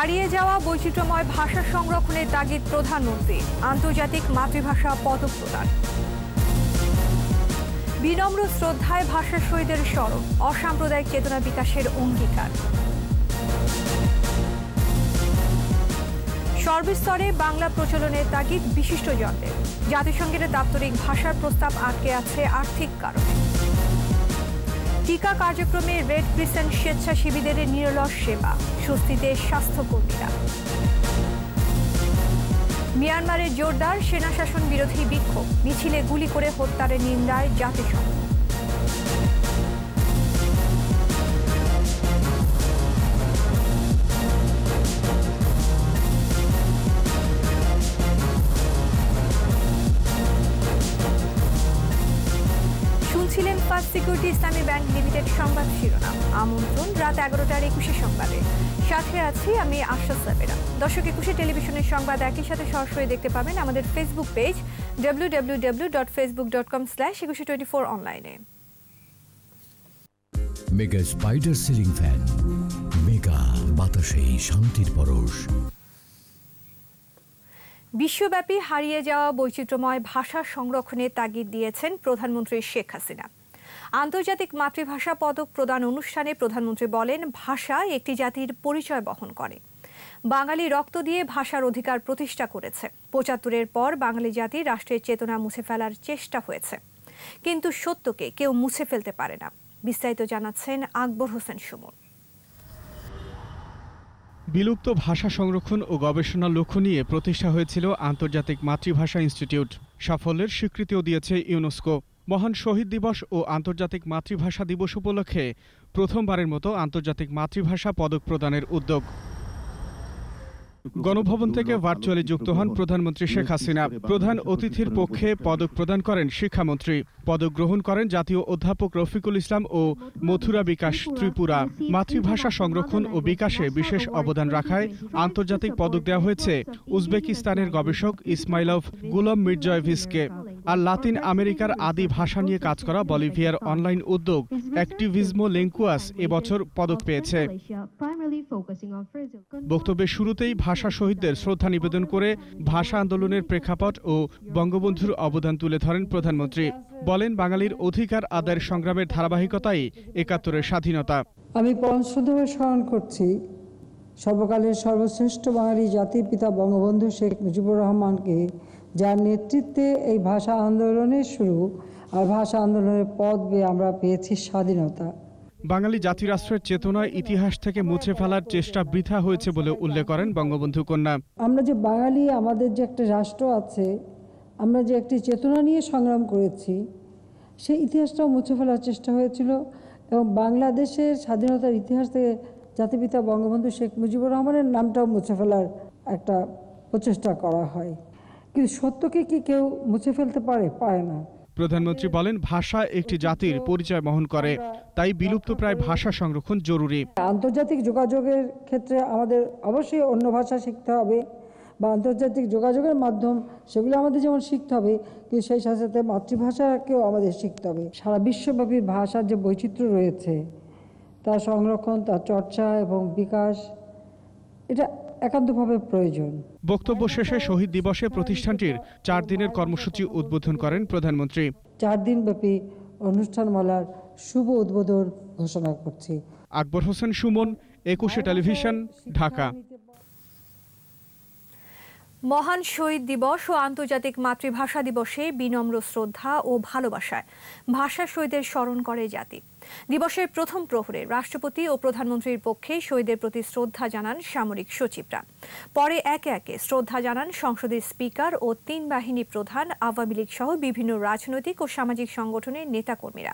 হারিয়ে যাওয়া বৈচিত্র্যময় ভাষা সংরক্ষণের তাগিদ প্রধানমন্ত্রী, আন্তর্জাতিক মাতৃভাষা পদক প্রদান। বিনম্র শ্রদ্ধায় ভাষা শহীদের স্মরণ, অসাম্প্রদায়িক চেতনা বিকাশের অঙ্গীকার। সর্বস্তরে বাংলা প্রচলনের তাগিদ বিশিষ্টজনদের, জাতিসংঘের দাপ্তরিক ভাষার প্রস্তাব আটকে আছে আর্থিক কারণে। টিকা কার্যক্রমে রেড ক্রিসেন্ট স্বেচ্ছাসেবীদের নিরলস সেবা, স্বস্তিতে স্বাস্থ্যকর্মীরা। মিয়ানমারে জোরদার সেনাশাসন বিরোধী বিক্ষোভ, মিছিলে গুলি করে হত্যার নিন্দায় জাতিসংঘ। শুনছিলেন ফার্স্ট সিকিউরিটি ইসলামী ব্যাংক লিমিটেড সংবাদ শিরোনাম। আমন্ত্রণ রাত 11টার 21 সংবাদে, সাথে আছি আমি আশা সাবেরা। দর্শক, 21 টেলিভিশনের সংবাদ একই সাথে সরাসরি দেখতে পাবেন আমাদের ফেসবুক পেজ www.facebook.com/2124 অনলাইনে। Mega spider ceiling fan, mega বাতাসে শান্তির পরশ। বিশ্বব্যাপী হারিয়ে যাওয়া বৈচিত্র্যময় ভাষা সংরক্ষণের তাগিদ দিয়েছেন প্রধানমন্ত্রী শেখ হাসিনা। আন্তর্জাতিক মাতৃভাষা পদক প্রদান অনুষ্ঠানে প্রধানমন্ত্রী বলেন, ভাষা একটি জাতির পরিচয় বহন করে। বাঙালি রক্ত দিয়ে ভাষার অধিকার প্রতিষ্ঠা করেছে। ৭৫-এর পর বাঙালি জাতির রাষ্ট্রের চেতনা মুছে ফেলার চেষ্টা হয়েছে, কিন্তু সত্যকে কেউ মুছে ফেলতে পারে না। বিস্তারিত জানাচ্ছেন আকবর হোসেন সুমন। বিলুপ্ত ভাষা সংরক্ষণ ও গবেষণার লক্ষ্য নিয়ে প্রতিষ্ঠা হয়েছিল আন্তর্জাতিক মাতৃভাষা ইনস্টিটিউট। সাফল্যের স্বীকৃতিও দিয়েছে ইউনেস্কো। মহান শহীদ দিবস ও আন্তর্জাতিক মাতৃভাষা দিবস উপলক্ষে প্রথমবারের মতো আন্তর্জাতিক মাতৃভাষা পদক প্রদানের উদ্যোগ। গণভবন থেকে ভার্চুয়ালি যুক্ত হন প্রধানমন্ত্রী শেখ হাসিনা। প্রধান অতিথির পক্ষে পদক প্রদান করেন শিক্ষামন্ত্রী। পদক গ্রহণ করেন জাতীয় অধ্যাপক রফিকুল ইসলাম ও মথুরা বিকাশ ত্রিপুরা। মাতৃভাষা সংরক্ষণ ও বিকাশে বিশেষ অবদান রাখায় আন্তর্জাতিক পদক দেওয়া হয়েছে উজবেকিস্তানের গবেষক ইসমাইলভ গুলাম মির্জয়েভিচকে। আর লাতিন আমেরিকার আদি ভাষা নিয়ে কাজ করা বলিভিয়ার অনলাইন উদ্যোগ অ্যাক্টিভিজমো লেঙ্কুয়াস এবছর পদক পেয়েছে। বক্তব্যের শুরুতেই ভাষা শহীদদের শ্রদ্ধা নিবেদন করে ভাষা আন্দোলনের প্রেক্ষাপট ও বঙ্গবন্ধুর অবদান তুলে ধরেন প্রধানমন্ত্রী। বলেন, বাঙালির অধিকার আদায়ের সংগ্রামের ধারাবাহিকতাই ৭১-এর স্বাধীনতা। আমি পরমশ্রদ্ধভাবে স্মরণ করছি সর্বকালের সর্বশ্রেষ্ঠ বাঙালি জাতির পিতা বঙ্গবন্ধু শেখ মুজিবুর রহমানকে, যার নেতৃত্বে এই ভাষা আন্দোলনের শুরু আর ভাষা আন্দোলনের পথ বেয়ে আমরা পেয়েছি স্বাধীনতা। বাঙালি জাতিরাষ্ট্রের চেতনায় ইতিহাস থেকে মুছে ফেলার চেষ্টা বৃথা হয়েছে বলে উল্লেখ করেন বঙ্গবন্ধু কন্যা। আমরা যে বাঙালি, আমাদের যে একটা রাষ্ট্র আছে, আমরা যে একটি চেতনা নিয়ে সংগ্রাম করেছি, সেই ইতিহাসটাও মুছে ফেলার চেষ্টা হয়েছিল এবং বাংলাদেশের স্বাধীনতার ইতিহাস থেকে জাতিপিতা বঙ্গবন্ধু শেখ মুজিবুর রহমানের নামটাও মুছে ফেলার একটা প্রচেষ্টা করা হয়। কিন্তু সত্যকে কি কেউ মুছে ফেলতে পারে? পারে না। প্রধানমন্ত্রী বলেন, ভাষা একটি জাতির পরিচয় বহন করে, তাই বিলুপ্তপ্রায় ভাষা সংরক্ষণ জরুরি। আন্তর্জাতিক যোগাযোগের ক্ষেত্রে আমাদের অবশ্যই অন্য ভাষা শিখতে হবে, বা আন্তর্জাতিক যোগাযোগের মাধ্যম সেগুলো আমাদের যেমন শিখতে হবে, কিন্তু সেই সাথে সাথে মাতৃভাষাকেও আমাদের শিখতে হবে। সারা বিশ্বব্যাপী ভাষার যে বৈচিত্র্য রয়েছে, তার সংরক্ষণ, তার চর্চা এবং বিকাশ, এটা একান্তভাবে প্রয়োজন। বক্তব্য শেষে শহীদ দিবসে প্রতিষ্ঠানটির 4 দিনের কর্মসূচি উদ্বোধন করেন প্রধানমন্ত্রী। 4 দিনব্যাপী অনুষ্ঠানমালার শুভ উদ্বোধন ঘোষণা করছি। আকবর হোসেন সুমন, 21 টেলিভিশন, ঢাকা। মহান শহীদ দিবস ও আন্তর্জাতিক মাতৃভাষা দিবসে বিনম্র শ্রদ্ধা ও ভালোবাসায় ভাষা শহীদের স্মরণ করে জাতি। দিবসের প্রথম প্রহরে রাষ্ট্রপতি ও প্রধানমন্ত্রীর পক্ষে শহীদের প্রতি শ্রদ্ধা জানান সামরিক সচিবরা। পরে একে একে শ্রদ্ধা জানান সংসদের স্পিকার ও 3 বাহিনী প্রধান, আওয়ামী লীগ সহ বিভিন্ন রাজনৈতিক ও সামাজিক সংগঠনের নেতাকর্মীরা।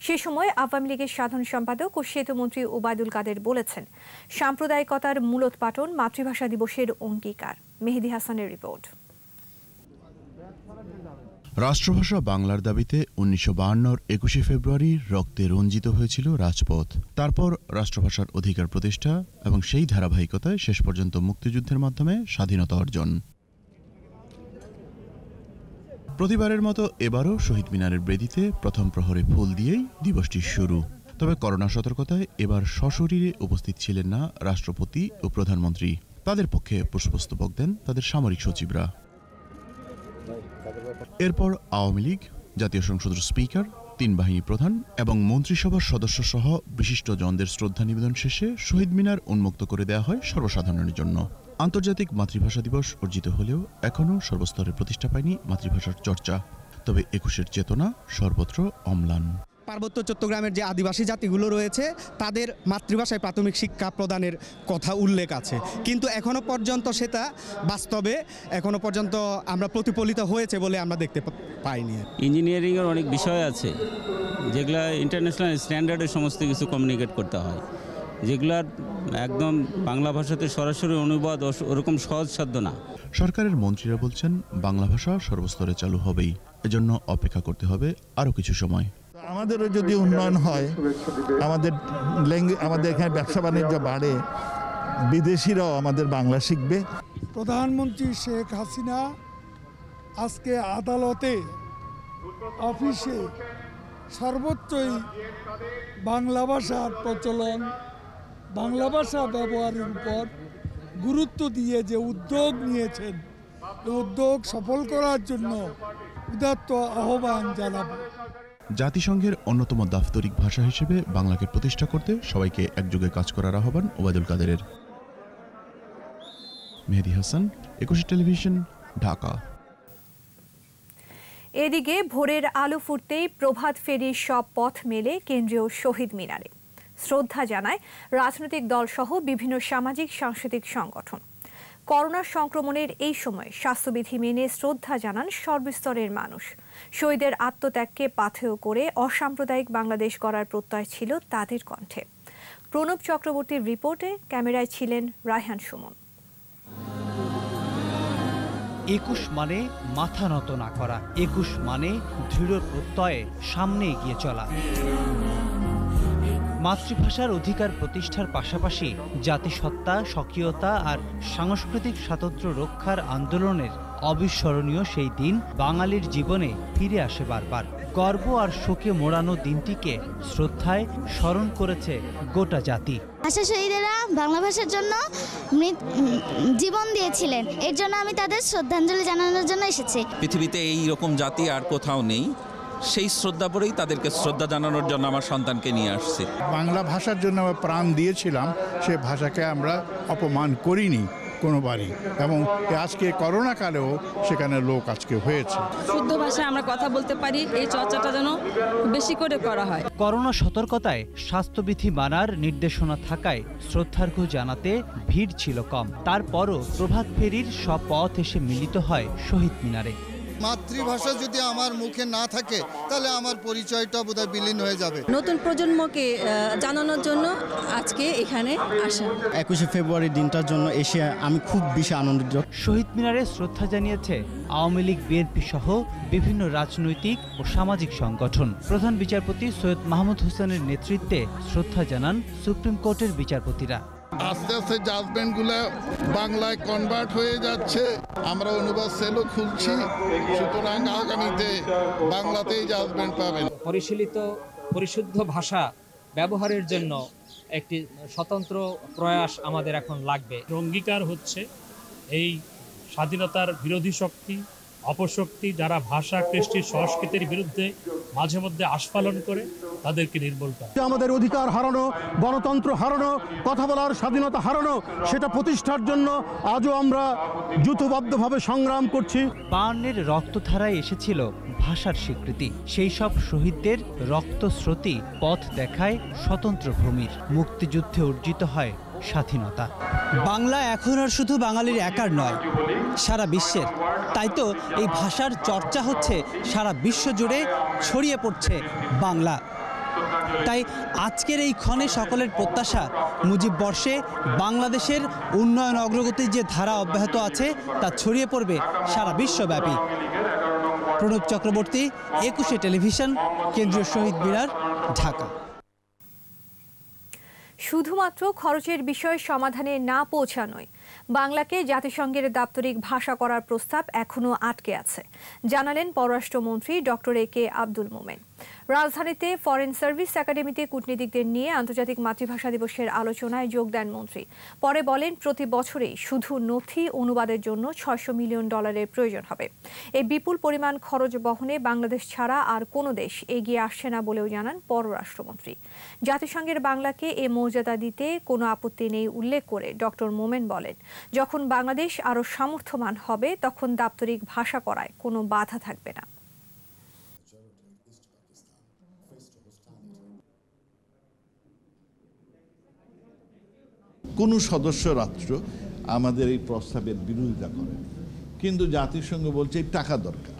সে সময় আওয়ামী লীগের সাধারণ সম্পাদক ও সেতুমন্ত্রী ওবায়দুল কাদের বলেছেন, সাম্প্রদায়িকতার মূলোৎপাটন মাতৃভাষা দিবসের অঙ্গীকার। মেহেদি হাসানের রিপোর্ট। রাষ্ট্রভাষা বাংলার দাবিতে ১৯৫২-র ২১শে ফেব্রুয়ারি রক্তে রঞ্জিত হয়েছিল রাজপথ। তারপর রাষ্ট্রভাষার অধিকার প্রতিষ্ঠা এবং সেই ধারাবাহিকতায় শেষ পর্যন্ত মুক্তিযুদ্ধের মাধ্যমে স্বাধীনতা অর্জন। প্রতিবারের মতো এবারও শহীদ মিনারের বেদিতে প্রথম প্রহরে ফুল দিয়েই দিবসটি শুরু। তবে করোনা সতর্কতায় এবার সশরীরে উপস্থিত ছিলেন না রাষ্ট্রপতি ও প্রধানমন্ত্রী। তাদের পক্ষে পুষ্পস্তবক দেন তাদের সামরিক সচিবরা। এরপর আওয়ামী লীগ, জাতীয় সংসদের স্পিকার, 3 বাহিনী প্রধান এবং মন্ত্রিসভার সদস্য সহ বিশিষ্ট জনদের শ্রদ্ধা নিবেদন শেষে শহীদ মিনার উন্মুক্ত করে দেওয়া হয় সর্বসাধারণের জন্য। আন্তর্জাতিক মাতৃভাষা দিবস অর্জিত হলেও এখনও সর্বস্তরে প্রতিষ্ঠা পায়নি মাতৃভাষার চর্চা। তবে 21-এর চেতনা সর্বত্র অম্লান। পার্বত্য চট্টগ্রামের যে আদিবাসী জাতিগুলো রয়েছে তাদের মাতৃভাষায় প্রাথমিক শিক্ষা প্রদানের কথা উল্লেখ আছে, কিন্তু এখনো পর্যন্ত সেটা বাস্তবে এখনো পর্যন্ত আমরা প্রতিফলিত হয়েছে বলে আমরা দেখতে পাইনি। ইঞ্জিনিয়ারিংয়ের অনেক বিষয় আছে যেগুলা ইন্টারন্যাশনাল স্ট্যান্ডার্ডে সমস্ত কিছু কমিউনিকেট করতে হয়, যেগুলার একদম বাংলা ভাষাতে সরাসরি অনুবাদ ওরকম সহজসাধ্য না। সরকারের মন্ত্রীরা বলছেন বাংলা ভাষা সর্বস্তরে চালু হবেই, এজন্য অপেক্ষা করতে হবে আরও কিছু সময়। আমাদেরও যদি উন্নয়ন হয়, আমাদের এখানে ব্যবসা বাণিজ্য বাড়ে, বিদেশিরাও আমাদের বাংলা শিখবে। প্রধানমন্ত্রী শেখ হাসিনা আজকে আদালতে, অফিসে সর্বোচ্চই বাংলা ভাষার প্রচলন, বাংলা ভাষা ব্যবহারের উপর গুরুত্ব দিয়ে যে উদ্যোগ নিয়েছেন, উদ্যোগ সফল করার জন্য উদাত্ত আহ্বান জানাবো। জাতিসংঘের অন্যতম দাপ্তরিক ভাষা হিসেবে বাংলাকে প্রতিষ্ঠা করতে সবাইকে একযোগে কাজ করার আহ্বান ওবায়দুল কাদেরের। মেহেদী হাসান, 21 টেলিভিশন, ঢাকা। এদিকে ভোরের আলো ফুটতেই প্রভাত ফেরির সব পথ মেলে কেন্দ্রীয় শহীদ মিনারে। শ্রদ্ধা জানায় রাজনৈতিক দলসহ বিভিন্ন সামাজিক সাংস্কৃতিক সংগঠন। করোনা সংক্রমণের এই সময় স্বাস্থ্যবিধি মেনে শ্রদ্ধা জানান সর্বস্তরের মানুষ। শহীদের আত্মত্যাগকে পাথেয় করে অসাম্প্রদায়িক বাংলাদেশ গড়ার প্রত্যয় ছিল তাদের কণ্ঠে। প্রণব চক্রবর্তীর রিপোর্টে ক্যামেরায় ছিলেন রায়হান সুমন। 21 মানে মাথা নত না করা, 21 মানে দৃঢ় প্রত্যয়ে সামনে এগিয়ে চলা। মাতৃভাষার অধিকার প্রতিষ্ঠার পাশাপাশি জাতিসত্তা, স্বকীয়তা আর সাংস্কৃতিক স্বাতন্ত্র্য রক্ষার আন্দোলনের অবিস্মরণীয় সেই দিন বাঙালির জীবনে ফিরে আসে বারবার। গর্ব আর শোকে মোড়ানো দিনটিকে শ্রদ্ধায় স্মরণ করেছে গোটা জাতি। ভাষা শহীদেরা বাংলা ভাষার জন্য জীবন দিয়েছিলেন, এর জন্য আমি তাদের শ্রদ্ধাঞ্জলি জানানোর জন্য এসেছি। পৃথিবীতে এই রকম জাতি আর কোথাও নেই, সেই শ্রদ্ধা পরেই তাদেরকে শ্রদ্ধা জানানোর জন্য আমার সন্তানকে নিয়ে আসছি। বাংলা ভাষার জন্য আমরা প্রাণ দিয়েছিলাম, সে ভাষাকে আমরা অপমান করিনি কোনোবারই, এবং আজকে করোনা কালেও সেখানে লোক আজকে হয়েছে। শুদ্ধ ভাষায় আমরা কথা বলতে পারি, এই চর্চাটা যেন বেশি করে করা হয়। করোনা সতর্কতায় স্বাস্থ্যবিধি মানার নির্দেশনা থাকায় শ্রদ্ধার্ঘ্য জানাতে ভিড় ছিল কম। তারপরও প্রভাত ফেরির সব পথ এসে মিলিত হয় শহীদ মিনারে। মাতৃভাষা যদি আমার মুখে না থাকে তাহলে আমার পরিচয়টা বোধহয় বিলীন হয়ে যাবে। নতুন প্রজন্মকে জানানোর জন্য আজকে এখানে আসা। 21শে ফেব্রুয়ারি দিনটার জন্য এসে আমি খুব বেশি আনন্দিত। শহীদ মিনারে শ্রদ্ধা জানিয়েছে আওয়ামী লীগ, বিএনপি সহ বিভিন্ন রাজনৈতিক ও সামাজিক সংগঠন। প্রধান বিচারপতি সৈয়দ মাহমুদ হোসেনের নেতৃত্বে শ্রদ্ধা জানান সুপ্রিম কোর্টের বিচারপতিরা। আস্তে আস্তে জাজমেন্টগুলো বাংলায় কনভার্ট হয়ে যাচ্ছে, আমরা অনুবাদ সেলও খুলছি, সুতরাং আগামীতে বাংলাতেই জাজমেন্ট পাবেন। পরিশীলিত পরিশুদ্ধ ভাষা ব্যবহারের জন্য একটি স্বতন্ত্র প্রয়াস আমাদের এখন লাগবে। অঙ্গীকার হচ্ছে এই স্বাধীনতার বিরোধী শক্তি, অপশক্তি যারা ভাষা, কৃষ্টি, সংস্কৃতির বিরুদ্ধে মাঝে মধ্যে আস্ফালন করে তাদেরকে নির্মূল করা। আমাদের অধিকার হারানো, গণতন্ত্র হারানো, কথা বলার স্বাধীনতা হারানো, সেটা প্রতিষ্ঠার জন্য আজও আমরা যুথবদ্ধভাবে সংগ্রাম করছি। 52-এর রক্তধারায় এসেছিল ভাষার স্বীকৃতি। সেই সব শহীদদের রক্তস্রোতী পথ দেখায় স্বতন্ত্র ভূমির। মুক্তিযুদ্ধে অর্জিত হয় স্বাধীনতা। বাংলা এখন আর শুধু বাঙালির একার নয়, সারা বিশ্বের। তাই তো এই ভাষার চর্চা হচ্ছে সারা বিশ্ব জুড়ে, ছড়িয়ে পড়ছে বাংলা। তাই আজকের এই ক্ষণে সকলের প্রত্যাশা, মুজিব বর্ষে বাংলাদেশের উন্নয়ন অগ্রগতির যে ধারা অব্যাহত আছে তা ছড়িয়ে পড়বে সারা বিশ্বব্যাপী। প্রণব চক্রবর্তী, 21শে টেলিভিশন, কেন্দ্রীয় শহীদ মিনার, ঢাকা। শুধুমাত্র খরচের বিষয় সমাধানে না পৌঁছানোয় বাংলাকে জাতিসংঘের দাপ্তরিক ভাষা করার প্রস্তাব এখনও আটকে আছে, জানালেন পররাষ্ট্রমন্ত্রী ডক্টর এ.কে আব্দুল মোমেন। রাজধানীতে ফরেন সার্ভিস একাডেমিতে কূটনীতিকদের নিয়ে আন্তর্জাতিক মাতৃভাষা দিবসের আলোচনায় যোগ দেন মন্ত্রী। পরে বলেন, প্রতি বছরেই শুধু নথি অনুবাদের জন্য $600 মিলিয়ন প্রয়োজন হবে। এই বিপুল পরিমাণ খরচ বহনে বাংলাদেশ ছাড়া আর কোনো দেশ এগিয়ে আসছে না বলেও জানান পররাষ্ট্রমন্ত্রী। জাতিসংঘের বাংলাকে এ মর্যাদা দিতে কোনো আপত্তি নেই উল্লেখ করে ডক্টর মোমেন বলেন, যখন বাংলাদেশ আরও সামর্থ্যবান হবে তখন দাপ্তরিক ভাষা করায় কোনো বাধা থাকবে না। কোনো সদস্য রাষ্ট্র আমাদের এই প্রস্তাবের বিরোধিতা করে, কিন্তু জাতিসংঘ বলছে টাকা দরকার,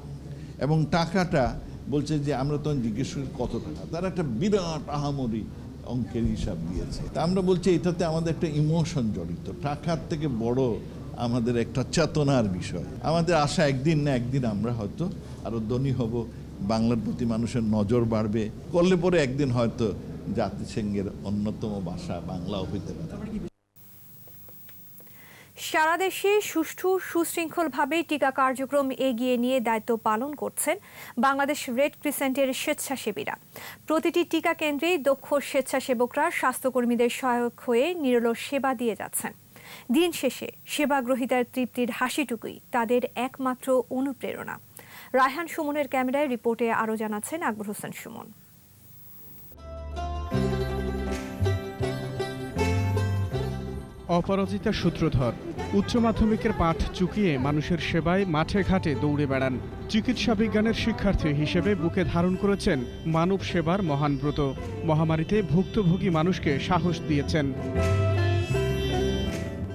এবং টাকাটা বলছে যে আমরা তখন জিজ্ঞেস করি কত টাকা, তারা একটা বিরাট আহামরি অঙ্কের হিসাব দিয়েছে। তা আমরা বলছি এটাতে আমাদের একটা ইমোশন জড়িত, টাকার থেকে বড় আমাদের একটা চেতনার বিষয়। আমাদের আশা একদিন না একদিন আমরা হয়তো আরো ধনী হব, বাংলার প্রতি মানুষের নজর বাড়বে, করলে পরে একদিন হয়তো জাতিসংঘের অন্যতম ভাষা বাংলাও হইতে পারে। সারা দেশে সুষ্ঠু সুশৃঙ্খলভাবে টিকা কার্যক্রম এগিয়ে নিয়ে দায়িত্ব পালন করছেন বাংলাদেশ রেড ক্রিসেন্টের স্বেচ্ছাসেবীরা। প্রতিটি টিকা কেন্দ্রেই দক্ষ স্বেচ্ছাসেবকরা স্বাস্থ্যকর্মীদের সহায়ক হয়ে নিরলস সেবা দিয়ে যাচ্ছেন। দিন শেষে সেবাগ্রহীতার তৃপ্তির হাসিটুকুই তাদের একমাত্র অনুপ্রেরণা। রায়হান সুমনের ক্যামেরায় রিপোর্টে আরও জানাচ্ছেন আকবর হোসেন সুমন। অপরাজিতা সূত্রধর উচ্চ মাধ্যমিকের পাঠ চুকিয়ে মানুষের সেবায় মাঠে ঘাটে দৌড়ে বেড়ান। চিকিৎসা বিজ্ঞানের শিক্ষার্থী হিসেবে বুকে ধারণ করেছেন মানব সেবার মহান ব্রত। মহামারীতে ভুক্তভোগী মানুষকে সাহস দিয়েছেন।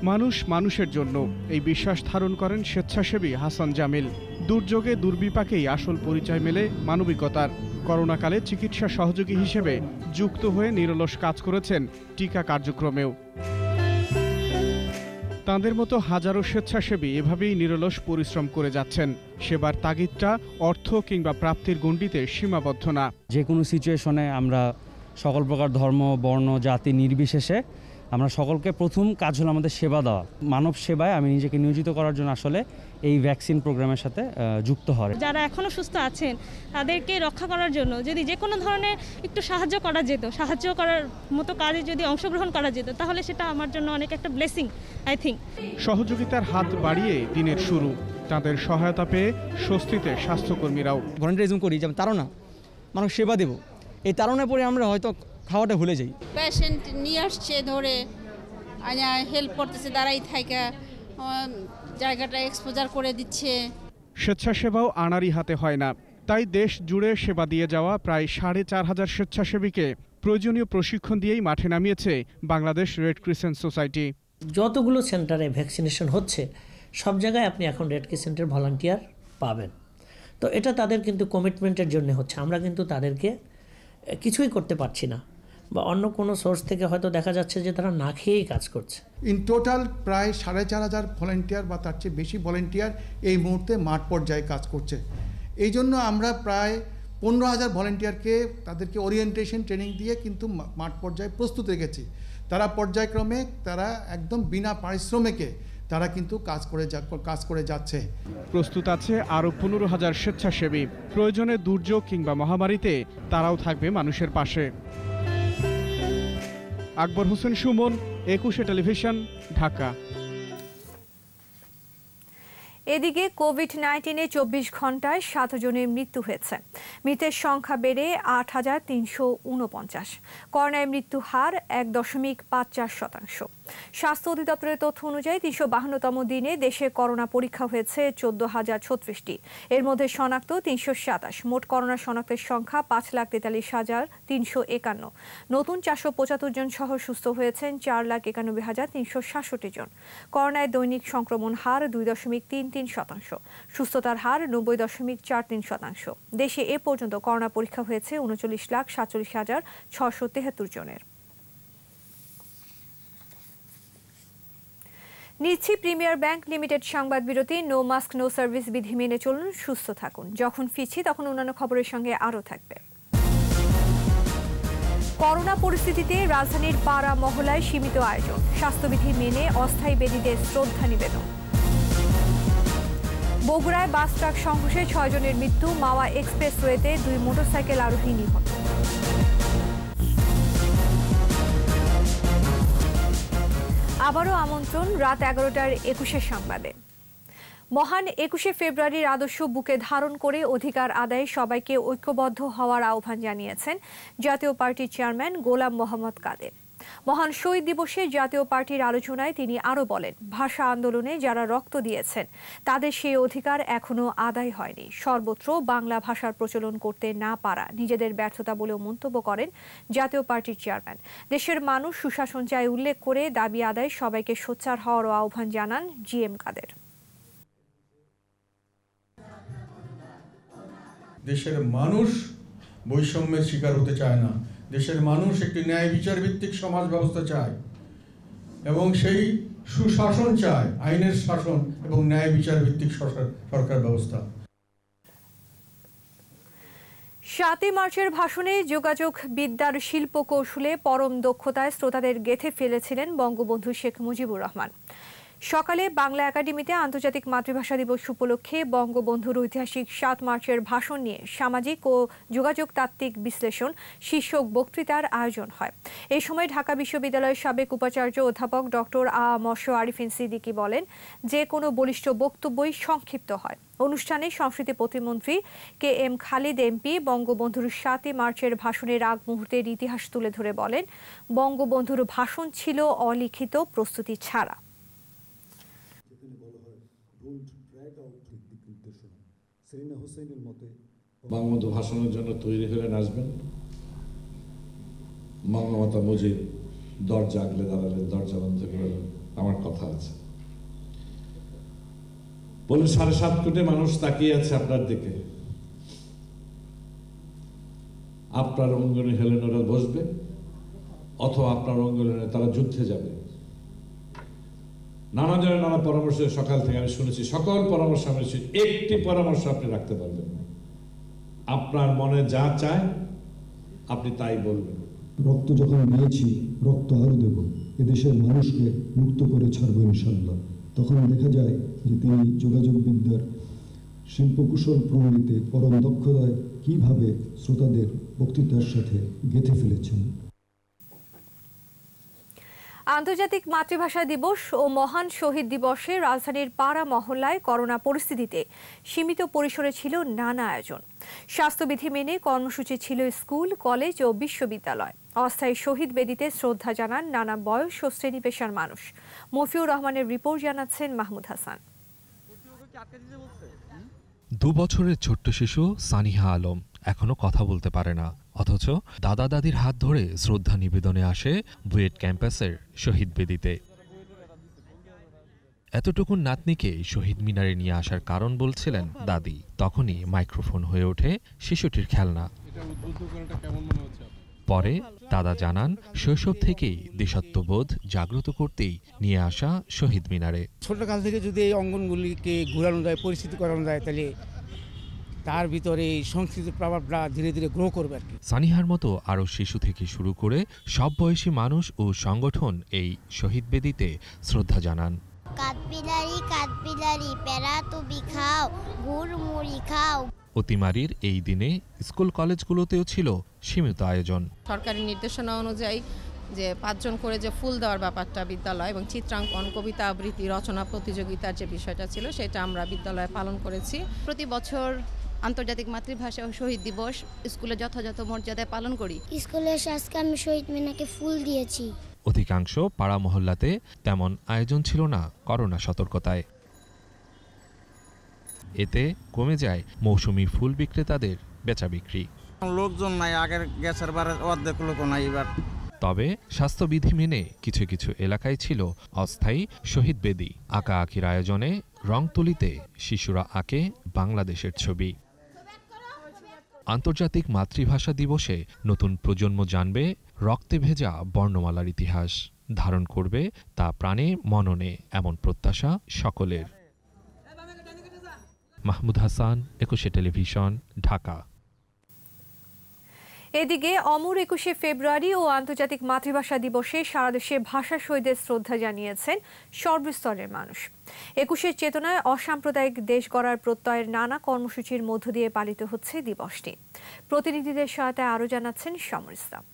মানুষ মানুষের জন্য এই বিশ্বাস ধারণ করেন স্বেচ্ছাসেবী হাসান জামিল। দুর্যোগে দুর্বিপাকেই আসল পরিচয় মেলে মানবিকতার। করোনাকালে চিকিৎসা সহযোগী হিসেবে যুক্ত হয়ে নিরলস কাজ করেছেন টিকা কার্যক্রমেও। তাঁদের মতো হাজারো স্বেচ্ছাসেবী এভাবেই নিরলস পরিশ্রম করে যাচ্ছেন। সেবার তাগিদটা অর্থ কিংবা প্রাপ্তির গণ্ডিতে সীমাবদ্ধ না। যে কোনো সিচুয়েশনে আমরা সকল প্রকার ধর্ম, বর্ণ, জাতি নির্বিশেষে আমরা সকলকে প্রথম কাজ হলো আমাদের সেবা দেওয়া। মানব সেবায় আমি নিজেকে নিয়োজিত করার জন্য আসলে এই ভ্যাকসিন প্রোগ্রামের সাথে যুক্ত হয়। যারা এখনো সুস্থ আছেন তাদেরকে রক্ষা করার জন্য যদি যে কোনো ধরনের একটু সাহায্য করা যেত, সাহায্য করার মতো কাজে যদি অংশগ্রহণ করা যেত, তাহলে সেটা আমার জন্য অনেক একটা ব্লেসিং আই থিঙ্ক। সহযোগিতার হাত বাড়িয়ে দিনের শুরু। তাদের সহায়তা পেয়ে স্বস্তিতে স্বাস্থ্যকর্মীরাও। ভলান্টিয়ারিজম করি, যেমন তারা না মানুষ সেবা দেব, এই তারণের পরে আমরা হয়তো খাওয়াটা ভুলে যাই। পেশেন্ট নিয়ে আসছে ধরে হেল্প করতেছে, দাঁড়াই থাকা জায়গাটা এক্সপোজার করে দিচ্ছে। স্বেচ্ছাসেবাও আনারি হাতে হয় না, তাই দেশ জুড়ে সেবা দিয়ে যাওয়া প্রায় ৪৫০০ স্বেচ্ছাসেবীকে প্রয়োজনীয় প্রশিক্ষণ দিয়েই মাঠে নামিয়েছে বাংলাদেশ রেড ক্রিসেন্ট সোসাইটি। যতগুলো সেন্টারে ভ্যাকসিনেশন হচ্ছে সব জায়গায় আপনি এখন রেড ক্রিসেন্টের ভলান্টিয়ার পাবেন। তো এটা তাদের কিন্তু কমিটমেন্টের জন্য হচ্ছে। আমরা কিন্তু তাদেরকে কিছুই করতে পারছি না, বা অন্য কোনো সোর্স থেকে হয়তো দেখা যাচ্ছে যে তারা না খেয়েই কাজ করছে। ইন টোটাল প্রায় ৪৫০০ ভলান্টিয়ার বা তার চেয়ে বেশি ভলান্টিয়ার এই মুহূর্তে মাঠ পর্যায়ে কাজ করছে। এই জন্য আমরা প্রায় ১৫,০০০ ভলান্টিয়ারকে তাদেরকে ওরিয়েন্টেশন ট্রেনিং দিয়ে কিন্তু মাঠ পর্যায়ে প্রস্তুত রেখেছি। তারা পর্যায়ক্রমে তারা একদম বিনা পারিশ্রমিকে তারা কিন্তু কাজ করে যাচ্ছে। প্রস্তুত আছে আরও ১৫,০০০ স্বেচ্ছাসেবী। প্রয়োজনে দুর্যোগ কিংবা মহামারীতে তারাও থাকবে মানুষের পাশে। আকবর হোসেন সুমন, একুশে টেলিভিশন, ঢাকা। এদিকে কোভিড-19-এ ২৪ ঘন্টায় ৭ জনের মৃত্যু হয়েছে। মৃতের সংখ্যা বেড়ে ৮,৩৪৯। করোনায় মৃত্যু হার ১.৫৪%। স্বাস্থ্য অধিদপ্তরের তথ্য অনুযায়ী ৩৫২তম দিনে দেশে করোনা পরীক্ষা হয়েছে ১৪,০৩৬টি। এর মধ্যে শনাক্ত ৩২৭। মোট করোনা শনাক্তের সংখ্যা ৫,৪৩,৩৫১। নতুন ৪৭৫ জন সহ সুস্থ হয়েছেন ৪,৯১,৩৬৭ জন। করোনায় দৈনিক সংক্রমণ হার ২.৩৩%। সুস্থতার হার ৯০.৪৩%। দেশে এ পর্যন্ত করোনা পরীক্ষা হয়েছে ৩৯,৪৭,৬৭৩ জনের। নিচ্ছি প্রিমিয়ার ব্যাংক লিমিটেড সংবাদ বিরতি। নো মাস্ক নো সার্ভিস বিধি মেনে চলুন, সুস্থ থাকুন। যখন ফিরছি তখন অন্যান্য খবরের সঙ্গে আরও থাকবে। করোনা পরিস্থিতিতে রাজধানীর পাড়া মহলায় সীমিত আয়োজন, স্বাস্থ্যবিধি মেনে অস্থায়ী বেদিতে শ্রদ্ধা নিবেদন। বগুড়ায় বাস ট্রাক সংঘর্ষে 6 জনের মৃত্যু, মাওয়া এক্সপ্রেসওয়েতে 2 মোটরসাইকেল আরোহী নিহত। আবারও আমন্ত্রণ রাত 11টার 21 সংবাদে। মহান 21শে ফেব্রুয়ারির আদর্শ বুকে ধারণ করে অধিকার আদায়ে সবাইকে ঐক্যবদ্ধ হওয়ার আহ্বান জানিয়েছেন জাতীয় পার্টির চেয়ারম্যান গোলাম মোহাম্মদ কাদের। মহান শহীদ দিবসে জাতীয় পার্টির আলোচনায় তিনি আরও বলেন, ভাষা আন্দোলনে যারা রক্ত দিয়েছেন তাদের সেই অধিকার এখনো আদায় হয়নি। সর্বত্র বাংলা ভাষার প্রচলন করতে না পারা নিজেদের ব্যর্থতা বলেও মন্তব্য করেন জাতীয় পার্টির চেয়ারম্যান। দেশের মানুষ সুশাসন চায় উল্লেখ করে দাবি আদায়ে সবাইকে সোচ্চার হওয়ারও আহ্বান জানান জিএম কাদের। দেশের মানুষ বৈষম্যের শিকার হতে চায় না। দেশের মানুষ একটি ন্যায় বিচার ভিত্তিক সমাজ ব্যবস্থা চায় এবং সেই সুশাসন চায়, আইনের শাসন এবং ন্যায় বিচার ভিত্তিক সরকার ব্যবস্থা। 7 মার্চের ভাষণে যোগাযোগ বিদ্যার শিল্প কৌশলে পরম দক্ষতায় শ্রোতাদের গেঁথে ফেলেছিলেন বঙ্গবন্ধু শেখ মুজিবুর রহমান। সকালে বাংলা একাডেমিতে আন্তর্জাতিক মাতৃভাষা দিবস উপলক্ষে বঙ্গবন্ধুর ঐতিহাসিক 7 মার্চের ভাষণ নিয়ে সামাজিক ও যোগাযোগ তাত্ত্বিক বিশ্লেষণ শীর্ষক বক্তৃতার আয়োজন হয়। এই সময় ঢাকা বিশ্ববিদ্যালয়ের সাবেক উপাচার্য অধ্যাপক ডক্টর আরিফিন সিদ্দিকী বলেন, যে কোনো বলিষ্ঠ বক্তব্যই সংক্ষিপ্ত হয়। অনুষ্ঠানে সংস্কৃতি প্রতিমন্ত্রী KM খালিদ MP বঙ্গবন্ধুর 7 মার্চের ভাষণের আগ মুহূর্তের ইতিহাস তুলে ধরে বলেন, বঙ্গবন্ধুর ভাষণ ছিল অলিখিত প্রস্তুতি ছাড়া। বঙ্গবন্ধু ভাষণের জন্য তৈরি হয়ে আসবেন। বঙ্গমাতা মুজিব দরজা আগলে দাঁড়ালেন, দরজা বন্ধ করলেন, আমার কথা আছে বলে 7.5 কোটি মানুষ তাকিয়ে আছে আপনার দিকে। আপনার অঙ্গনে হেলেন ওরা বসবে, অথবা আপনার অঙ্গনে তারা যুদ্ধে যাবে। নানা জনের নানা পরামর্শ সকাল থেকে আমি শুনেছি, সকল পরামর্শ আমি শুনেছি, একটি পরামর্শ আপনি রাখতে পারবেন। আপনার মনে যা চায় আপনি তাই বলবেন। রক্ত যখন দিয়েছি, রক্ত আরও দেব, এদেশের মানুষকে মুক্ত করে ছাড়বো ইনশাল্লাহ। তখন দেখা যায় যে তিনি যোগাযোগ বিদ্যার শিল্পকুশল প্রণালীতে পরম দক্ষতায় কিভাবে শ্রোতাদের বক্তৃতার সাথে গেঁথে ফেলেছেন। আন্তর্জাতিক মাতৃভাষা দিবস ও মহান শহীদ দিবসে রাজধানীর পাড়া মহল্লায় করোনা পরিস্থিতিতে সীমিত পরিসরে ছিল নানা আয়োজন। স্বাস্থ্যবিধি মেনে কর্মসূচি ছিল স্কুল, কলেজ ও বিশ্ববিদ্যালয়। অস্থায়ী শহীদ বেদিতে শ্রদ্ধা জানান নানা বয়স ও শ্রেণী পেশার মানুষ। মফিউর রহমানের রিপোর্ট জানাচ্ছেন মাহমুদ হাসান। 2 বছরের ছোট্ট শিশু সানিহা আলম এখনো কথা বলতে পারে না, অথচ দাদা দাদির হাত ধরে শ্রদ্ধা নিবেদনে আসে বুয়েট ক্যাম্পাসের শহীদ বেদিতে। এতটুকু নাতনিকে শহীদ মিনারে নিয়ে আসার কারণ বলছিলেন দাদি। তখনই মাইক্রোফোন হয়ে ওঠে শিশুটির খেলনা। পরে দাদা জানান, শৈশব থেকেই দেশাত্মবোধ জাগ্রত করতেই নিয়ে আসা শহীদ মিনারে। ছোটকাল থেকে যদি এই অঙ্গনগুলিকে ঘুরানো যায়, পরিস্থিতি করানো যায়, তাহলে তার ভিতরে এই সংস্কৃতির প্রভাবটা ধীরে ধীরে গ্রো করবে আর কি। সানিহার মতো আরও শিশু থেকে শুরু করে সব বয়সী মানুষ ও সংগঠন এই শহীদ বেদিতে শ্রদ্ধা জানান। কাঠবিলারি পেরা তুমি খাও, গুড় মুড়ি খাও। অতিমারির এই দিনে স্কুল কলেজগুলোতেও ছিল সীমিত আয়োজন। সরকারি নির্দেশনা অনুযায়ী যে 5 জন করে যে ফুল দেওয়ার ব্যাপারটা বিদ্যালয় এবং চিত্রাঙ্কন, কবিতা আবৃত্তি, রচনা প্রতিযোগিতার যে বিষয়টা ছিল সেটা আমরা বিদ্যালয়ে পালন করেছি। প্রতি বছর আন্তর্জাতিক মাতৃভাষা ও শহীদ দিবস স্কুলে যথাযথ মর্যাদায় পালন করি। স্কুলে আজকে আমি শহীদ মিনারকে ফুল দিয়েছি। অধিকাংশ পাড়া মহল্লাতে তেমন আয়োজন ছিল না করোনা সতর্কতায়। এতে কমে যায় মৌসুমি ফুল বিক্রেতাদের বেচা বিক্রি। লোকজন নাই, আগের গ্যাসের বারে অর্ধেক লোক নাই এবার। তবে স্বাস্থ্যবিধি মেনে কিছু কিছু এলাকায় ছিল অস্থায়ী শহীদ বেদি। আঁকা আঁকির আয়োজনে রং তুলিতে শিশুরা আঁকে বাংলাদেশের ছবি। আন্তর্জাতিক মাতৃভাষা দিবসে নতুন প্রজন্ম জানবে রক্তে ভেজা বর্ণমালার ইতিহাস, ধারণ করবে তা প্রাণে মননে, এমন প্রত্যাশা সকলের। মাহমুদ হাসান, 21 টেলিভিশন, ঢাকা। এদিকে অমর 21শে ফেব্রুয়ারি ও আন্তর্জাতিক মাতৃভাষা দিবসে সারা দেশে ভাষা শহীদদের শ্রদ্ধা জানিয়েছেন সর্বস্তরের মানুষ। 21-এর চেতনায় অসাম্প্রদায়িক দেশ গড়ার প্রত্যয়ের নানা কর্মসূচির মধ্য দিয়ে পালিত হচ্ছে দিবসটি। প্রতিনিধিদের সহায়তায় আরও জানাচ্ছেন সমর ইসলাম।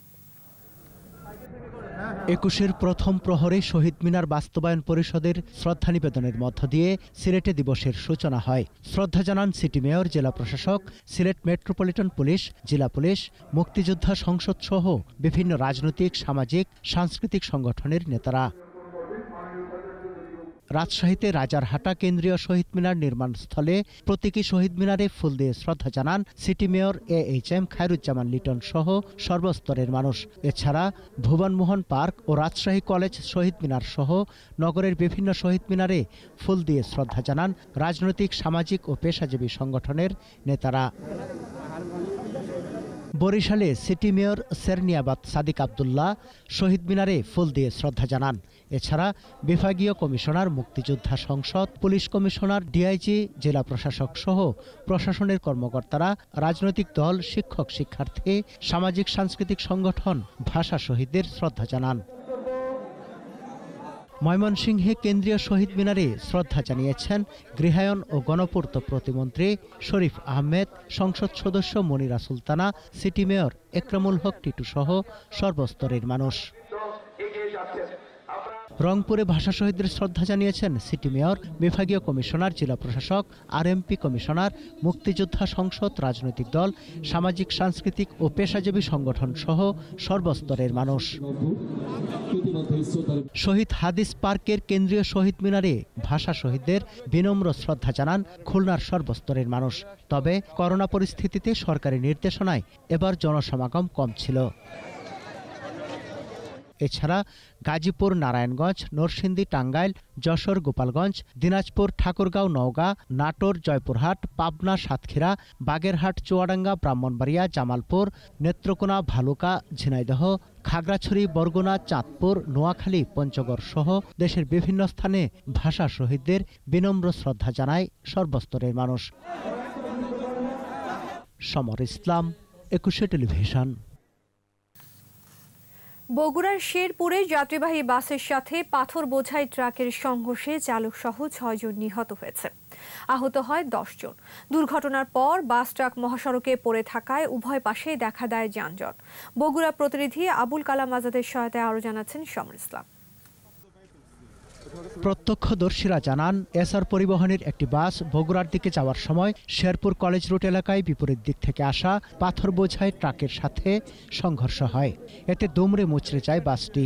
21-এর প্রথম প্রহরে শহীদ মিনার বাস্তবায়ন পরিষদের শ্রদ্ধা নিবেদনের মধ্য দিয়ে সিলেটে দিবসের সূচনা হয়। শ্রদ্ধা জানান সিটি মেয়র, জেলা প্রশাসক, সিলেট মেট্রোপলিটন পুলিশ, জেলা পুলিশ, মুক্তিযোদ্ধা সংসদ সহ বিভিন্ন রাজনৈতিক, সামাজিক, সাংস্কৃতিক সংগঠনের নেতারা। রাজশাহীতে রাজারহাটা কেন্দ্রীয় শহীদ মিনার নির্মাণস্থলে প্রতীকী শহীদ মিনারে ফুল দিয়ে শ্রদ্ধা জানান city mayor AHM Khairuzzaman Liton সহ সর্বস্তরের মানুষ। এছাড়া ভুবনমোহন পার্ক ও রাজশাহী কলেজ শহীদ মিনার সহ নগরের বিভিন্ন শহীদ মিনারে ফুল দিয়ে শ্রদ্ধা জানান রাজনৈতিক, সামাজিক ও পেশাজীবী সংগঠনের নেতারা। বরিশালে সিটি মেয়র সেরনিয়াবাদ সাদিক আব্দুল্লাহ শহীদ মিনারে ফুল দিয়ে শ্রদ্ধা জানান। এছাড়া বিভাগীয় কমিশনার, মুক্তিযোদ্ধা সংসদ, পুলিশ কমিশনার, ডিআইজি, জেলা প্রশাসক সহ প্রশাসনের কর্মকর্তারা, রাজনৈতিক দল, শিক্ষক, শিক্ষার্থী, সামাজিক সাংস্কৃতিক সংগঠন ভাষা শহীদদের শ্রদ্ধা জানান। ময়মনসিংহে কেন্দ্রীয় শহীদ মিনারে শ্রদ্ধা জানিয়েছেন গৃহায়ন ও গণপূর্ত প্রতিমন্ত্রী শরীফ আহমেদ, সংসদ সদস্য মনিরা সুলতানা, সিটি মেয়র একরামুল হক টিটু সহ সর্বস্তরের মানুষ। রংপুরে ভাষা শহীদদের শ্রদ্ধা জানিয়েছেন সিটি মেয়র, বিভাগীয় কমিশনার, জেলা প্রশাসক, আরএমপি কমিশনার, মুক্তিযোদ্ধা সংসদ, রাজনৈতিক দল, সামাজিক, সাংস্কৃতিক ও পেশাজীবী সংগঠন সহ সর্বস্তরের মানুষ। শহীদ হাদিস পার্কের কেন্দ্রীয় শহীদ মিনারে ভাষা শহীদদের বিনম্র শ্রদ্ধা জানান খুলনার সর্বস্তরের মানুষ। তবে করোনা পরিস্থিতিতে সরকারি নির্দেশনায় এবার জনসমাগম কম ছিল। এছাড়া গাজীপুর, নারায়ণগঞ্জ, নরসিংদী, টাঙ্গাইল, যশোর, গোপালগঞ্জ, দিনাজপুর, ঠাকুরগাঁও, নওগাঁ, নাটোর, জয়পুরহাট, পাবনা, সাতক্ষীরা, বাগেরহাট, চুয়াডাঙ্গা, ব্রাহ্মণবাড়িয়া, জামালপুর, নেত্রকোনা, ভালুকা, ঝিনাইদহ, খাগড়াছড়ি, বরগুনা, চাঁদপুর, নোয়াখালী, পঞ্চগড় সহ দেশের বিভিন্ন স্থানে ভাষা শহীদদের বিনম্র শ্রদ্ধা জানায় সর্বস্তরের মানুষ। সমর ইসলাম, 21 টেলিভিশন। বগুড়ার শেরপুরে যাত্রীবাহী বাসের সাথে পাথর বোঝাই ট্রাকের সংঘর্ষে চালক সহ 6 জন নিহত হয়েছে, আহত হয় 10 জন। দুর্ঘটনার পর বাস ট্রাক মহাসড়কে পড়ে থাকায় উভয় পাশে দেখা দেয় যানজট। বগুড়া প্রতিনিধি আবুল কালাম আজাদের সহায়তায় আরও জানাচ্ছেন সমর ইসলাম। প্রত্যক্ষদর্শীরা জানান, এসআর পরিবহনের একটি বাস বগুড়ার দিকে যাওয়ার সময় শেরপুর কলেজ রোড এলাকায় বিপরীত দিক থেকে আসা পাথর বোঝাই ট্রাকের সাথে সংঘর্ষ হয়। এতে দুমড়ে মুচড়ে যায় বাসটি।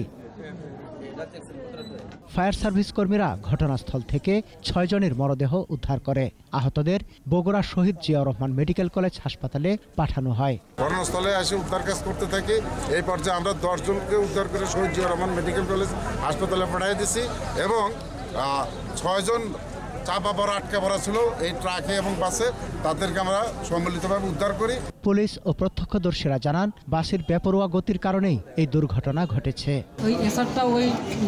ফায়ার সার্ভিস কর্মীরা ঘটনাস্থল থেকে 6 জনের মরদেহ উদ্ধার করে। আহতদের বগুড়া শহীদ জিয়াউর রহমান মেডিকেল কলেজ হাসপাতালে পাঠানো হয়। ঘটনাস্থলে এসে উদ্ধার কাজ করতে থাকি। এই পর্যায়ে আমরা 10 জনকে উদ্ধার করে শহীদ জিয়াউর রহমান মেডিকেল কলেজ হাসপাতালে পাঠিয়ে দিয়েছি এবং 6 জন চাপা পড়া, আটকে পড়া ছিল এই ট্রাকে এবং বাসে, তাদেরকে আমরা সম্মিলিতভাবে উদ্ধার করি। পুলিশ ও প্রত্যক্ষদর্শীরা জানান, বাসের বেপরোয়া গতির কারণেই এই দুর্ঘটনা ঘটেছে। ওই এসআরটা ওই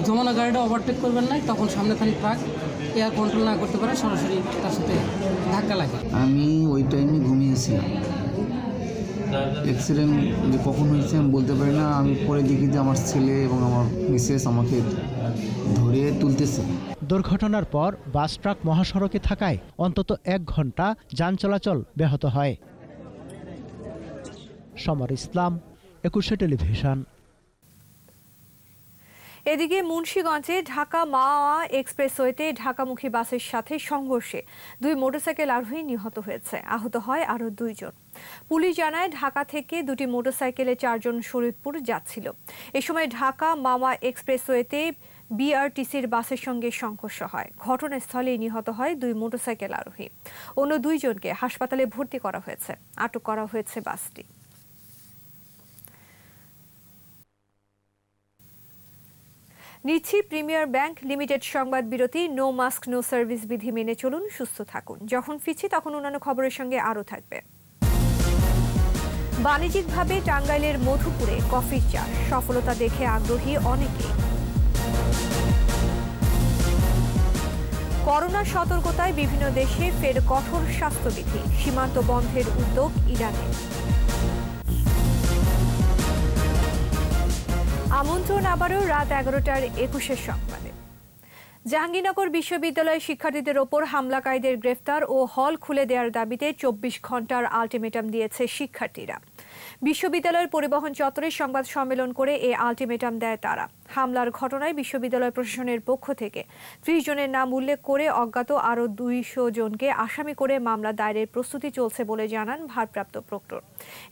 জমানা গাড়িটা ওভারটেক করবেন না, তখন সামনে খালি ট্রাক এয়ার কন্ট্রোল না করতে পারে, সরাসরি তার সাথে ধাক্কা লাগে। আমি ওই টাইমে ঘুমিয়েছিলাম। অ্যাক্সিডেন্ট যে কখন হয়েছে আমি বলতে পারি না। আমি পরে দেখি যে আমার ছেলে এবং আমার মিসেস আমাকে ধরে তুলতেছে। দুর্ঘটনার পর বাস ট্রাক মহাসড়কে থাকায় অন্তত 1 ঘন্টা যান চলাচল ব্যাহত হয়। সমর ইসলাম, 21 টেলিভিশন। এদিকে মুন্সিগঞ্জে ঢাকা মাওয়া এক্সপ্রেসওয়েতে ঢাকামুখী বাসের সাথে সংঘর্ষে 2 মোটরসাইকেল আরোহী নিহত হয়েছে, আহত হয় আরও 2 জন। পুলিশ জানায়, ঢাকা থেকে 2টি মোটরসাইকেলে 4 জন শরীয়তপুর যাচ্ছিল। এ সময় ঢাকা মাওয়া এক্সপ্রেসওয়েতে বিআরটিসির বাসের সঙ্গে সংঘর্ষ হয়। ঘটনাস্থলেই নিহত হয় 2 মোটরসাইকেল আরোহী। অন্য 2 জনকে হাসপাতালে ভর্তি করা হয়েছে। আটক করা হয়েছে বাসটি। নিচ্ছি প্রিমিয়ার ব্যাংক লিমিটেড সংবাদ বিরতি। নো মাস্ক নো সার্ভিস বিধি মেনে চলুন, সুস্থ থাকুন। যখন ফিরছি তখন অন্যান্য খবরের সঙ্গে আরও থাকবে। বাণিজ্যিকভাবে টাঙ্গাইলের মধুপুরে কফির চাষ, সফলতা দেখে আগ্রহী অনেকেই। করোনা সতর্কতায় বিভিন্ন দেশে ফের কঠোর স্বাস্থ্যবিধি, সীমান্ত বন্ধের উদ্যোগ ইরানের। আমন্ত্রণ আবারও রাত 11টার 21 সংবাদে। জাহাঙ্গীরনগর বিশ্ববিদ্যালয়ের শিক্ষার্থীদের ওপর হামলাকারীদের গ্রেফতার ও হল খুলে দেওয়ার দাবিতে 24 ঘন্টার আলটিমেটাম দিয়েছে শিক্ষার্থীরা। বিশ্ববিদ্যালয়ের পরিবহন চত্বরে সংবাদ সম্মেলন করে এই আলটিমেটাম দেয় তারা। হামলার ঘটনায় বিশ্ববিদ্যালয় প্রশাসনের পক্ষ থেকে 30 জনের নাম উল্লেখ করে অজ্ঞাত আরও 200 জনকে আসামি করে মামলা দায়েরের প্রস্তুতি চলছে বলে জানান ভারপ্রাপ্ত প্রক্টর।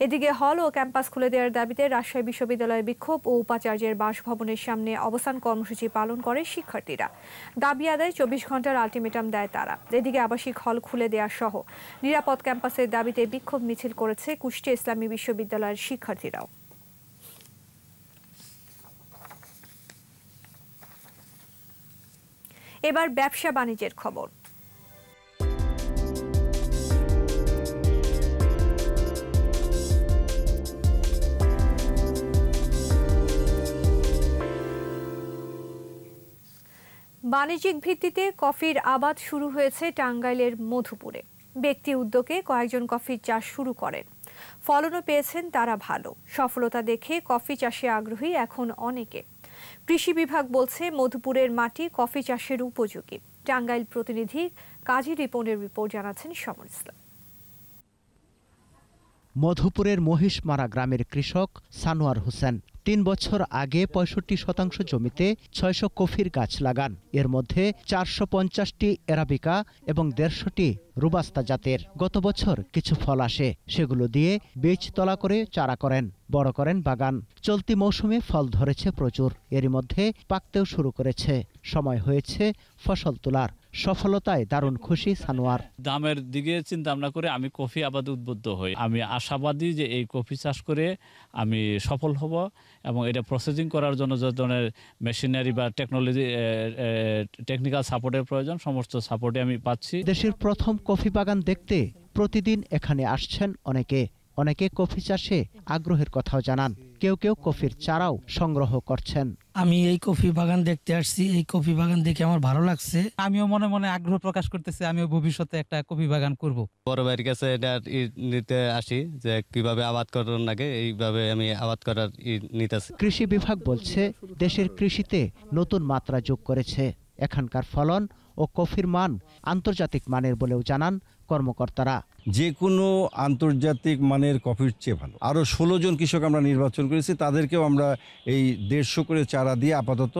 এদিকে হল ও ক্যাম্পাস খুলে দেওয়ার দাবিতে রাজশাহী বিশ্ববিদ্যালয়ের বিক্ষোভ ও উপাচার্যের বাসভবনের সামনে অবস্থান কর্মসূচি পালন করে শিক্ষার্থীরা। দাবি আদায় 24 ঘন্টার আলটিমেটাম দেয় তারা। এদিকে আবাসিক হল খুলে দেওয়া সহ নিরাপদ ক্যাম্পাসের দাবিতে বিক্ষোভ মিছিল করেছে কুষ্টিয়া ইসলামী বিশ্ববিদ্যালয়ের শিক্ষার্থীরাও। এবার ব্যবসা বাণিজ্যের খবর। বাণিজ্যিক ভিত্তিতে কফির আবাদ শুরু হয়েছে টাঙ্গাইলের মধুপুরে। ব্যক্তি উদ্যোগে কয়েকজন কফির চাষ শুরু করেন। ফলনও পেয়েছেন তারা ভালো। সফলতা দেখে কফি চাষে আগ্রহী এখন অনেকে। কৃষি বিভাগ বলছে মধুপুরের মাটি কফি চাষের উপযোগী। টাঙ্গাইল প্রতিনিধি কাজী রিপনের রিপোর্ট জানাচ্ছেন সমর ইসলাম। মধুপুরের মহিষমারা গ্রামের কৃষক সানোয়ার হোসেন 3 বছর আগে 65% জমিতে 600 কফির গাছ লাগান। এর মধ্যে 450টি এরাবিকা এবং 150টি রুবাস্তা জাতের। গত বছর কিছু ফল আসে, সেগুলো দিয়ে বীজ তলা করে চারা করেন, বড় করেন বাগান। চলতি মৌসুমে ফল ধরেছে প্রচুর, এরই মধ্যে পাকতেও শুরু করেছে। সময় হয়েছে ফসল তোলার। সফলতায় দারুণ খুশি সানোয়ার। দামের দিকে চিন্তা ভাবনা করে আমি কফি আবাদে উদ্বুদ্ধ হই। আমি আশাবাদী যে এই কফি চাষ করে আমি সফল হব এবং এটা প্রসেসিং করার জন্য যে ধরনের মেশিনারি বা টেকনিক্যাল সাপোর্টের প্রয়োজন, সমস্ত সাপোর্টে আমি পাচ্ছি। দেশের প্রথম কফি বাগান দেখতে প্রতিদিন এখানে আসছেন অনেকে। অনেকে কফি চাষে আগ্রহের কথাও জানান। কেউ কেউ কফির চারাও সংগ্রহ করছেন। আমি এই কফি বাগান দেখতে আসছি, এই কফি বাগান দেখে আমার ভালো লাগছে। আমিও মনে মনে আগ্রহ প্রকাশ করতেছি, আমিও ভবিষ্যতে একটা কফি বাগান করব। বড় ভাইয়ের কাছে এটা নিতে আসি যে কিভাবে আবাদ করার লাগে, এইভাবে আমি আবাদ করার নিতেছি। কৃষি বিভাগ বলছে দেশের কৃষিতে নতুন মাত্রা যোগ করেছে। এখানকার ফলন ও কফির মান আন্তর্জাতিক মানের বলেও জানান কর্মকর্তারা। যে কোনো আন্তর্জাতিক মানের কফির চেয়ে ভালো। আরও 16 জন কৃষক আমরা নির্বাচন করেছি, তাদেরকেও আমরা এই 150 করে চারা দিয়ে আপাতত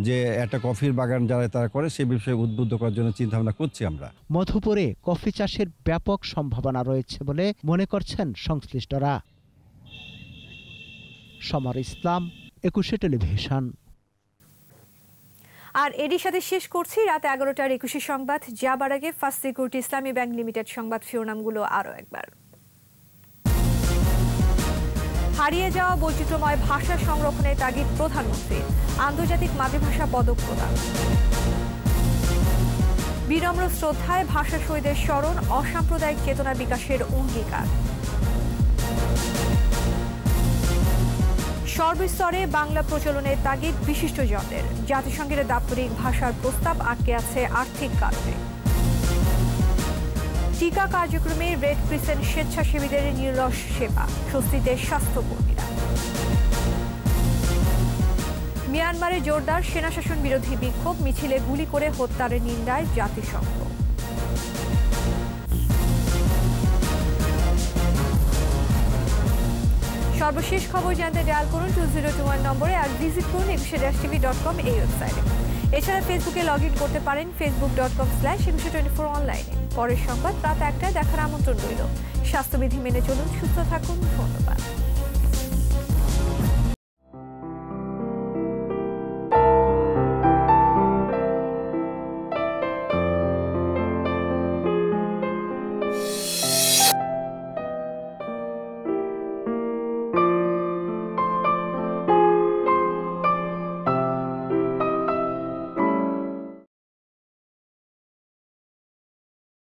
যে একটা কফির বাগান যারা তারা করে সে বিষয়ে উদ্বুদ্ধ করার জন্য চিন্তা ভাবনা করছি আমরা। মধুপুরে কফি চাষের ব্যাপক সম্ভাবনা রয়েছে বলে মনে করছেন সংশ্লিষ্টরা। সমর ইসলাম, 21 টেলিভিশন। আর এরই সাথে শেষ করছি রাত 11টার 21 সংবাদ। যাবার আগে ফার্স্ট সিকিউরিটি ইসলামী ব্যাংক লিমিটেড সংবাদ শিরোনামগুলো আরও একবার। হারিয়ে যাওয়া বৈচিত্র্যময় ভাষা সংরক্ষণের তাগিদ প্রধানমন্ত্রীর। আন্তর্জাতিক মাতৃভাষা পদক প্রদান। বিনম্র শ্রদ্ধায় ভাষা শহীদের স্মরণ, অসাম্প্রদায়িক চেতনা বিকাশের অঙ্গীকার। সর্বস্তরে বাংলা প্রচলনের তাগিদ বিশিষ্টজনদের। জাতিসংঘের দাপ্তরিক ভাষার প্রস্তাব আটকে আছে আর্থিক কারণে। টিকা কার্যক্রমে রেড ক্রিসেন্ট স্বেচ্ছাসেবীদের নিরলস সেবা, স্বস্তিতে স্বাস্থ্যকর্মীরা। মিয়ানমারে জোরদার সেনাশাসন বিরোধী বিক্ষোভ, মিছিলে গুলি করে হত্যার নিন্দায় জাতিসংঘ। সর্বশেষ খবর জানতে ডায়াল করুন 2021 নম্বরে আর ভিজিট করুন 21-tv.com এই ওয়েবসাইটে। এছাড়া ফেসবুকে লগ ইন করতে পারেন facebook.com/2124 অনলাইনে। পরের সংবাদ রাত 1টায় দেখার আমন্ত্রণ রইল। স্বাস্থ্যবিধি মেনে চলুন, সুস্থ থাকুন। ধন্যবাদ।